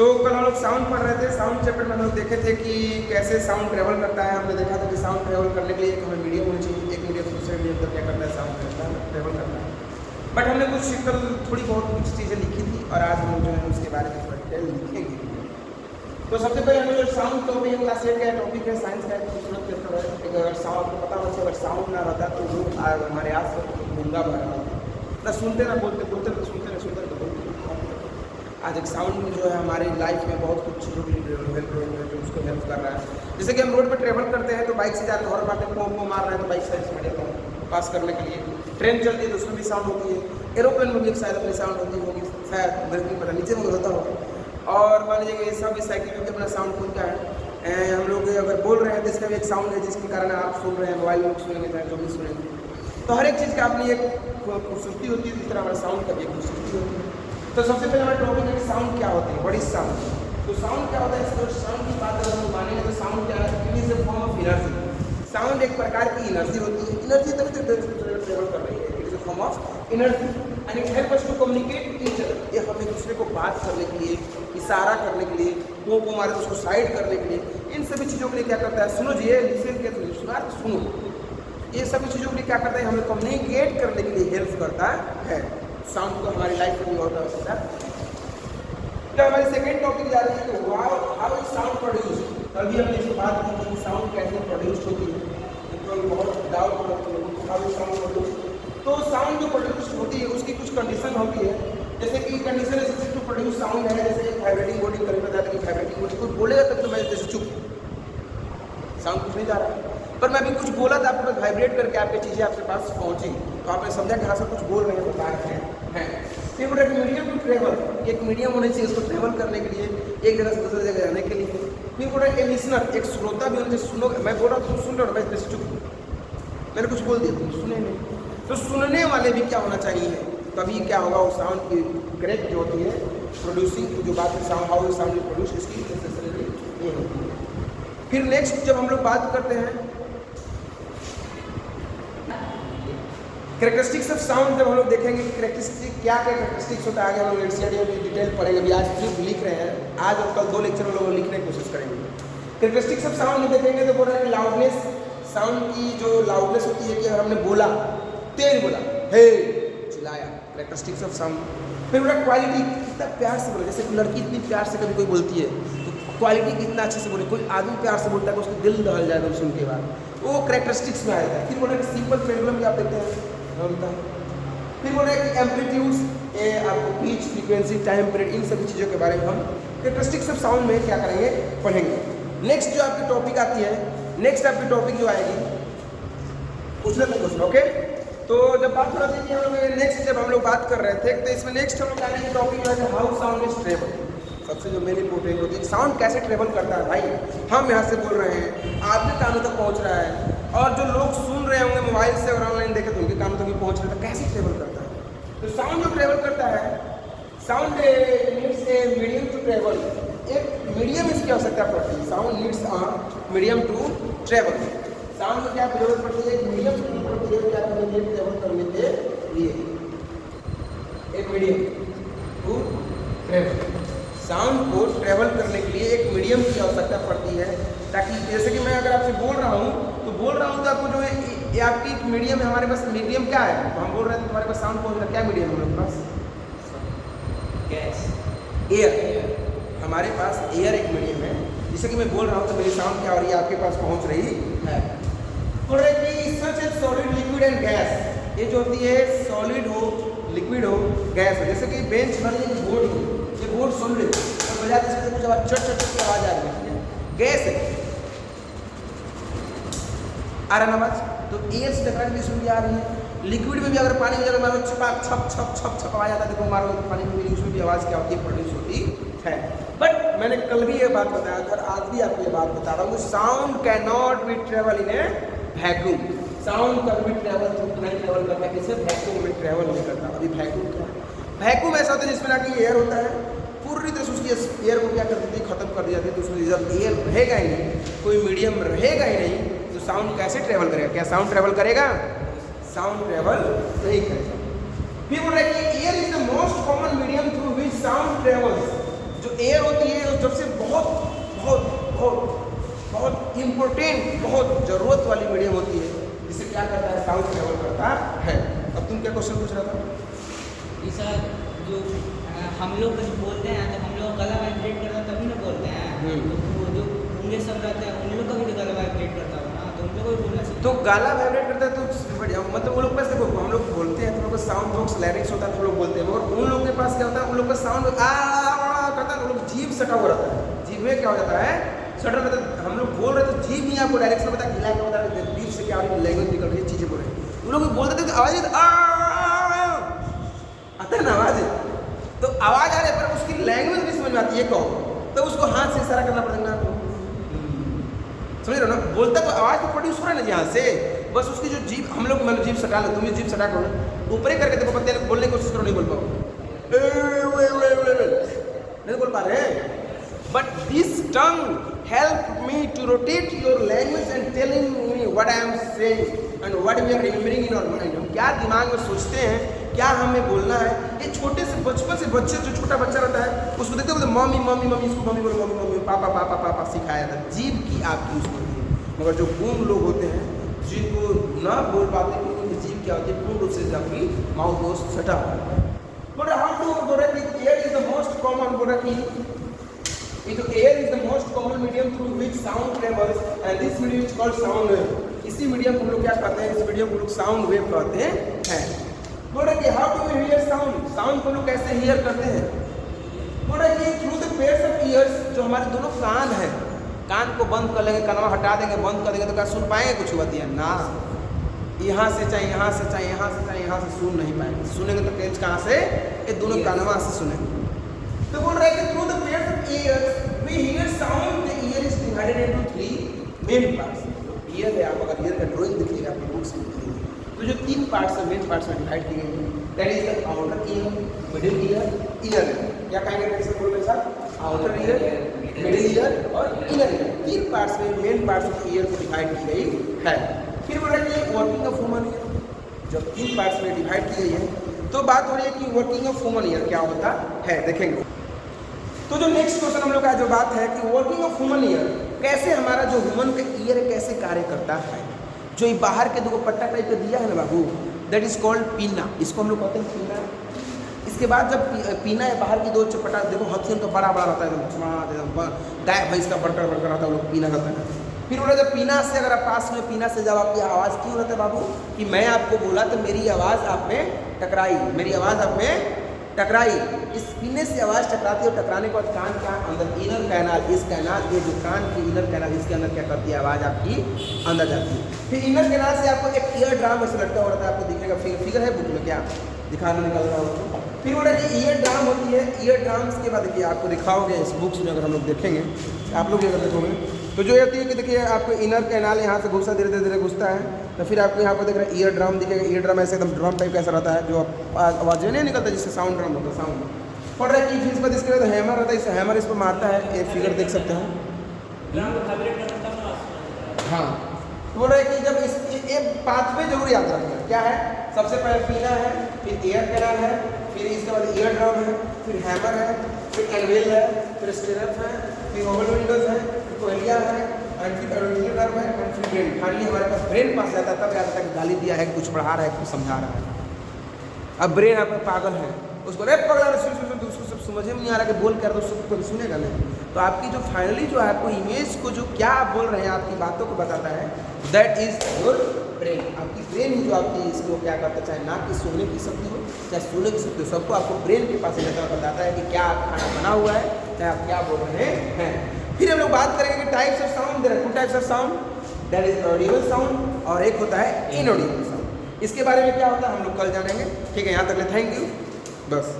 तो कल हम लोग साउंड पढ़ रहे थे। साउंड चैप्टर में हम लोग देखे थे कि कैसे साउंड ट्रेवल करता है। हमने देखा था कि साउंड ट्रेवल करने के लिए एक हमें मीडियम होनी चाहिए, एक मीडियम दूसरे मीडियम तक क्या करता है, साउंड करता है, ट्रेवल करता है। बट हमने कुछ कल थोड़ी बहुत कुछ चीज़ें लिखी थी और आज हम लोग जो है उसके बारे में डिटेल लिखेंगे। तो सबसे पहले हमें जो साउंड टॉपिक क्लास 8 का टॉपिक है, साइंस का खूबसूरत चैप्टर है। अगर साउंड आपको पता होता है, अगर साउंड ना रहता तो लोग हमारे आस पास गूंगा बना होता ना, सुनते ना बोलते, बोलते तो सुनते ना, सुनते तो बोलते। आज एक साउंड जो है हमारी लाइफ में बहुत कुछ चीज़ों के लिए हेल्प जो उसको हेल्प कर रहा है। जैसे कि हम रोड पर ट्रेवल करते हैं तो बाइक से जाते हैं और बातें पों मार रहे हैं तो बाइक साइड से हट जाता पास करने के लिए। ट्रेन चलती है तो उसमें भी साउंड होती है, एरोप्लेन में भी शायद अपनी साउंड होती होगी, शायद मेरे को पता, नीचे में होता होगा। और मान लीजिए कि सब साइकिल में अपना साउंड खुद का है। हम लोग अगर बोल रहे हैं तो इसका भी एक साउंड है जिसके कारण आप सुन रहे हैं, मोबाइल में सुनेंगे चाहे जो भी सुनेंगे। तो हर एक चीज़ का अपनी एक खूबसूरती होती है, इस तरह हमारे साउंड का भी एक खूबसूरती होती है। तो सबसे पहले हमारा टॉपिक है कि साउंड क्या होती है, व्हाट इज साउंड। तो साउंड क्या होता है, इसको साउंड की बात अगर हम मानेंगे तो साउंड क्या है, it is a form of energy. Sound एक प्रकार की एनर्जी होती है, एनर्जी तभी तो ट्रेवल कर रही है, it is a form of energy and it help us to communicate with each other. ये हम एक दूसरे को बात करने के लिए, इशारा करने के लिए, मुंह को मारे तो उसको साइड करने के लिए, इन सभी चीज़ों के लिए क्या करता है, सुनो जी, लिसन के सुनो, ये सभी चीज़ों के लिए क्या करता है, हमें कम्युनिकेट करने के लिए हेल्प करता है। साउंड को हमारी लाइफ में भी बहुत आवश्यकता है। तो हमारी सेकेंड टॉपिक जा रही है कि हाउ इज साउंड प्रोड्यूस। अभी हमने इस बात की थी कि साउंड कैसे प्रोड्यूस होती है, तो बहुत डाउट हो रहा है हाउ इज साउंड प्रोड्यूस। तो साउंड जो प्रोड्यूस होती है उसकी कुछ कंडीशन होती है, जैसे कि कंडीशन है टू प्रोड्यूस साउंड है, जैसे एक वाइब्रेटिंग बॉडी करीब बताया था कि वाइब्रेटिंग बॉडी कुछ बोलेगा तब तो मैं जैसे चुप, साउंड कुछ नहीं जा रहा है, पर मैं अभी कुछ बोला था आपके पास वाइब्रेट करके आपकी चीज़ें आपके पास पहुंची तो आपने समझा कि हाँ सब कुछ बोल रहे हैं, बता रहे हैं। फिर बोला कि मीडियम टू ट्रेवल, एक मीडियम होना चाहिए उसको ट्रेवल करने के लिए, एक जगह से दूसरी जगह जाने के लिए। फिर बोला ए लिसनर, एक श्रोता भी होना चाहिए, सुनो, मैं बोल रहा हूँ तुम सुन रहे हो, मैं जैसे चुप, मैंने कुछ बोल दिया तुम सुने नहीं, तो सुनने वाले भी क्या होना चाहिए, तभी क्या होगा वो साउंड की करेक्ट जो होती है प्रोड्यूसिंग जो बात है, साउंड हाउ साउंड प्रोड्यूस, इसकी नेसेसरी ये होती है। फिर नेक्स्ट जब हम लोग बात करते हैं कैरेक्टरिस्टिक्स ऑफ साउंड, जब हम लोग देखेंगे कि कैरेक्टरिस्टिक क्या क्या कैरेक्टरिस्टिक्स होता है, आगे हम लोग एनसीईआरटी में डिटेल पढ़ेंगे। अभी आज सिर्फ लिख रहे हैं, आज और कल 2 लेक्चर में लोग लिखने की कोशिश करेंगे। कैरेक्टरिस्टिक्स ऑफ साउंड में देखेंगे तो बोल रहे हैं कि लाउडनेस, साउंड की जो लाउडनेस होती है कि अगर हमने बोला, तेज बोला, हे चिल्लाया, कैरेक्टरिस्टिक्स ऑफ साउंड। फिर बोला क्वालिटी, कितना प्यार से बोला, जैसे लड़की इतनी प्यार से कभी कोई बोलती है तो क्वालिटी कितना अच्छे से बोले, कोई आदमी प्यार से बोलता है तो उसको दिल दहल जाएगा सुन के बाद, वो कैरेक्टरिस्टिक्स में आएगा। फिर बोला कि सिंपल पेंडुलम भी आप देखते हैं होता है। फिर बोल रहे हैं कि एम्पलीट्यूड्स, आपको पिच, फ्रीक्वेंसी, टाइम पीरियड, इन सभी चीज़ों के बारे में हम कैरेक्टरिस्टिक्स ऑफ साउंड में क्या करेंगे, पढ़ेंगे। नेक्स्ट जो आपकी टॉपिक आती है, नेक्स्ट आपकी टॉपिक जो आएगी उसमें तो क्वेश्चन, ओके। तो जब बात कर रहे थे हम लोग नेक्स्ट जब हम लोग बात कर रहे थे तो इसमें नेक्स्ट हम लोग आएंगे टॉपिक जो है हाउ साउंड इज ट्रेवल। सबसे जो मेन इंपॉर्टेंट होती है साउंड कैसे ट्रेवल करता है। भाई हम यहाँ से बोल रहे हैं, आपके कानों तक पहुँच रहा है, और जो लोग सुन रहे होंगे मोबाइल से और ऑनलाइन देखे तो उनके कानों तक भी पहुँच रहा है, तो कैसे ट्रेवल करता है। तो साउंड जो ट्रेवल करता है, sound needs a medium to travel, एक मीडियम इसकी आवश्यकता पड़ती है। Sound needs a medium to travel, sound में क्या जरूरत पड़ती है, एक मीडियम की जरूरत पड़ती है, क्या करने के लिए, ट्रेवल करने के लिए, एक मीडियम टू ट्रेवल। साउंड को ट्रेवल करने के लिए एक मीडियम की आवश्यकता पड़ती है, ताकि जैसे कि मैं अगर आपसे बोल रहा हूँ तो आपको जो है ये आपकी एक मीडियम है, हमारे पास मीडियम क्या है, तो हम बोल रहे हैं तो तुम्हारे पास साउंड पहुँच रहा है, क्या मीडियम है हमारे पास, गैस, एयर, हमारे पास एयर एक मीडियम है, जैसे कि मैं बोल रहा हूँ तो मेरी साउंड क्या हो रही है, आपके पास पहुँच रही है। बोल रहे कि such as solid, liquid and gas, ये जो होती है सॉलिड हो, लिक्विड हो, गैस हो। जैसे कि बेंच पर बोर्ड हो, ये बोर्ड सॉलिड है और बजाते इसमें कुछ आवाज चट चट की आवाज़ आ रही है, गैस है, आ रहा है आवाज, तो एयर से टकराने भी सुन आ रही है। लिक्विड में भी अगर पानी में अगर मारो छपाक छप छप छप छप आवाज आता है, देखो मारो तो पानी में भी उसमें भी आवाज़ क्या होती है, प्रोड्यूस होती है। बट मैंने कल भी ये बात बताया था, आज भी आपको ये बात बता रहा हूँ, sound can not be travel in A vacuum. Sound कभी ट्रेवल नहीं ट्रेवल करता है, किसी वैक्यूम में ट्रेवल नहीं करता। अभी वैक्यूम क्या है, वैक्यूम ऐसा होता है जिसमें ना कि एयर होता है, पूरी तरह से उसकी एयर को क्या कर देती है, खत्म कर दी जाती है, तो उसमें जब एयर रहेगा ही नहीं, कोई मीडियम रहेगा ही नहीं, तो साउंड कैसे ट्रेवल करेगा, क्या साउंड ट्रेवल करेगा, साउंड ट्रेवल नहीं करेगा। फिर बोल रहा है कि air is the most common medium through which sound travels, जो जो एयर होती है वो सबसे बहुत बहुत बहुत बहुत इम्पोर्टेंट, बहुत ज़रूरत वाली मीडियम होती है, जिससे क्या करता है, साउंड ट्रेवल करता है। अब तुम क्या क्वेश्चन पूछ रहा था? सर जो हम लोग कुछ बोलते हैं तो हम लोग गला वाइब्रेट करता है तभी ना बोलते हैं, तो वो जो गूंगे सब रहते हैं उन लोग का भी तो गला वाइब्रेट करता होगा ना, तो उन लोग को भी बोलना चाहिए। तो गाला वाइब्रेट करता है तो बढ़िया, मतलब वो लोग पास देखो, हम लोग बोलते हैं तो लोग साउंड बॉक्स लैरिंग्स होता है तो लोग बोलते हैं, मगर उन लोगों के पास क्या होता है, उन लोग का साउंड करता है, वो लोग जीभ सटा हुआ रहता है, जीभ में क्या हो जाता है, सटा रहता है। हम लोग बोल रहे तो जीभ ही आपको डायरेक्शन पता है, हिला के बता रहे जीभ से क्या लैंग्वेज निकल रही है, चीज़ें बोल रहे हैं, उन लोग बोलते थे तो आवाज़ आता है ना, आवाज़, तो आवाज़ आ रही है पर उसकी लैंग्वेज नहीं समझ में आती है, कहो तो उसको हाथ से इशारा करना पड़ेगा, समझ रहे हो ना, बोलता तो आवाज़ तो प्रोड्यूस हो रहा है ना यहाँ से, बस उसकी जो जीभ, हम लोग मतलब जीभ सटा लो, तुम जीभ सटा करो ऊपर ही करके देखो, पत्ते बोलने की कोशिश करो, नहीं बोल पाओ, नहीं बोल पा रहे। But this tongue help me to rotate your language and telling me what I am saying and what we are remembering in our mind। हम क्या दिमाग में सोचते हैं, क्या हमें बोलना है, ये छोटे से बचपन से बच्चे, जो छोटा बच्चा रहता है उसको देखते बोलते मम्मी मम्मी मम्मी, इसको मम्मी बोलो, मम्मी मम्मी, पापा पापा पापा सिखाया था, जीभ की आपकी उसको होती है। मगर जो गूंग लोग होते हैं जिनको ना बोल पाते कि उनकी जीभ क्या होती है, पूर्ण रूप से आपकी माउथ को सटा हुआ है। बट हाउ टू बोल रहे कि air is the most common, बोल रहे कि तो air is the most common medium through which sound travels and this medium is called sound wave. इसी मीडियम को हम लोग क्या कहते हैं, इस मीडियम को लोग साउंड वेव कहते हैं। बोल रहे कि how do we hear sound, sound को लोग कैसे हियर करते हैं, बोल रहे कि through the pairs of ears, जो हमारे दोनों कान हैं, कान को बंद कर लेंगे, कानवा हटा देंगे, बंद कर देंगे तो क्या सुन पाएंगे कुछ बात है ना, यहाँ से चाहे यहाँ से चाहे यहाँ से चाहे यहाँ से सुन नहीं पाएंगे, सुनेंगे तो कैच कहाँ से, ये दोनों कानवा से सुनेंगे। तो बोल रहे हैं कि through the pairs of ears we hear sound, the ear is divided into 3 main parts. Ear है, आप अगर ईयर का ड्राइंग देखिएगा आपकी बुक्स में दिखेगी, तो जो 3 पार्ट्स है, मेन पार्ट्स में डिवाइड किए गए हैं, that is the outer ear, middle ear, inner ear. क्या कहेंगे कैसे बोल रहे साहब, आउटर ईयर, मिडिल ईयर और इनर ईयर, 3 पार्ट्स में मेन पार्ट्स ऑफ ईयर को डिवाइड की गई है। फिर बोल रहे हैं वर्किंग ऑफ ह्यूमन ईयर, जब 3 पार्ट्स में डिवाइड की गई है तो बात हो रही है कि वर्किंग ऑफ ह्यूमन ईयर क्या होता है, देखेंगे। तो जो नेक्स्ट क्वेश्चन हम लोग का जो बात है कि वर्किंग ऑफ ह्यूमन ईयर, कैसे हमारा जो ह्यूमन का ईयर कैसे कार्य करता है। जो ये बाहर के दो पट्टा टाइप का दिया है ना बाबू, दैट इज कॉल्ड पीना, इसको हम लोग कहते हैं पीना। इसके बाद जब पीना है, बाहर की दो चपटा देखो, हाथी तो बड़ा बड़ा रहता है, एकदम गाय भैंस का बड़का बड़का रहता है, वो लोग पीना करता है। फिर बोला जब पीना से, अगर आप पास में पीना से जब आपकी आवाज़ क्यों रहता है बाबू, कि मैं आपको बोला तो मेरी आवाज़ आप में टकराई, मेरी आवाज़ आप में टकराई, इस पीने से आवाज़ टकराती है, और टकराने के बाद कान का अंदर इनर कैनाल, इस कैनाल के जो कान की इनर कैनाल, इसके अंदर क्या करती है, आवाज़ आपकी अंदर जाती है। फिर इनर कैनाल से आपको एक ईयर ड्राम ऐसे लटका हुआ रहता है, आपको दिखेगा, फिगर है बुक में, क्या दिखाना निकल रहा हो। फिर बोला कि ईयर ड्राम होती है, ईयर ड्राम्स के बाद देखिए आपको दिखाओगे इस बुक्स में, अगर हम लोग देखेंगे, आप लोग अगर देखोगे तो जो होती है कि देखिए आपको इनर कैनाल यहाँ से घुसा, धीरे धीरे घुसता है, तो फिर आपको यहाँ पर देख रहे हैं ईयर ड्रम दिखेगा। ईयर ड्रम ऐसे एकदम ड्रम टाइप कैसा रहता है, जो आवाज़ नहीं निकलता, जिससे साउंड ड्रम होता है, साउंड पड़ रहा है कि फिर इसके बाद इसके बाद हैमर रहता है, इस हैमर इस पर मारता है, एक फिगर देख सकते हैं। हाँ, बोल रहे हैं कि जब इस एक पाथवे जरूर याद रखना, क्या है, सबसे पहले पीना है, फिर ईयर कैनाल है, फिर इसके बाद ईयर ड्रम है, फिर हैमर है, फिर एनवेल है, फिर स्टेरप है, फिर ओवल विंडोज है, फिर कोलिया है, एंड फिर एरोमिनल नर्व है, एंड फिर ब्रेन। फाइनली हमारे पास ब्रेन पास जाता है, तब याद आता है कि गाली दिया है, कुछ पढ़ा रहा है, कुछ समझा रहा है। अब ब्रेन आप पागल है, उसको रे पगला तो उसको सब समझ में नहीं आ रहा कि बोल कर, तो उसको कभी सुनेगा नहीं। तो आपकी जो फाइनली जो आपको इमेज को जो क्या आप बोल रहे हैं, आपकी बातों को बताता है, दैट इज योर ब्रेन। आपकी ब्रेन ही जो आपकी इसको क्या करता है, चाहे नाक की सुनने की शक्ति हो, चाहे सुनने की शक्ति हो, सबको आपको ब्रेन के पास लेकर बताता है कि क्या खाना बना हुआ है, चाहे आप क्या बोल रहे हैं। फिर हम लोग बात करेंगे कि types of sound, there are 2 types of sound, that is audible sound और एक होता है इनऑडिबल साउंड। इसके बारे में क्या होता है हम लोग कल जानेंगे। ठीक है, यहाँ तक ले, थैंक यू, बस।